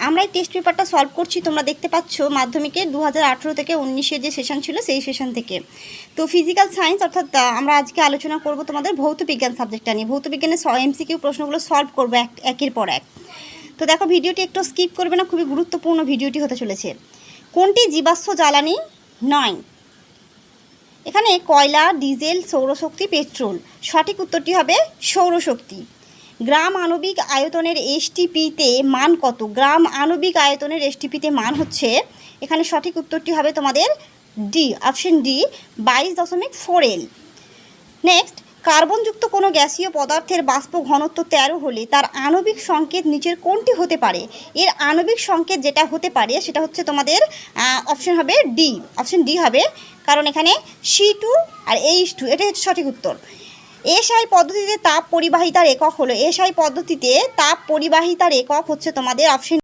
আমরা এই টেস্ট পেপারটা সলভ করছি, তোমরা দেখতে পাচ্ছ মাধ্যমিকের 2018 থেকে 19-এর যে সেশন ছিল সেই সেশন থেকে। তো ফিজিক্যাল সায়েন্স অর্থাৎ আমরা আজকে আলোচনা করব তোমাদের ভৌত বিজ্ঞান সাবজেক্টটা নিয়ে। ভৌত বিজ্ঞানের এমসিকিউ প্রশ্নগুলো সলভ করবো একের পর এক। তো দেখো, ভিডিওটি একটু স্কিপ করবে না, খুবই গুরুত্বপূর্ণ ভিডিওটি হতে চলেছে। কোনটি জীবাশ্ম জ্বালানি নয়? এখানে কয়লা, ডিজেল, সৌরশক্তি, পেট্রোল। সঠিক উত্তরটি হবে সৌরশক্তি। গ্রাম আণবিক আয়তনের এসটিপিতে মান কত? গ্রাম আণবিক আয়তনের এসটিপিতে মান হচ্ছে, এখানে সঠিক উত্তরটি হবে তোমাদের D, option D, 22.4 L। Next, কার্বনযুক্ত কোনো গ্যাসীয় পদার্থের বাষ্প ঘনত্ব 13 হলে তার আণবিক সংকেত নিচের কোনটি হতে পারে? এর আণবিক সংকেত যেটা হতে পারে সেটা হচ্ছে তোমাদের অপশন হবে ডি, অপশন ডি হবে, কারণ এখানে C2 আর H2, এটাই হচ্ছে সঠিক উত্তর। এসআই পদ্ধতিতে তাপ পরিবাহিতার একক হলো, এসআই পদ্ধতিতে তাপ পরিবাহিতার একক হচ্ছে তোমাদের অপশন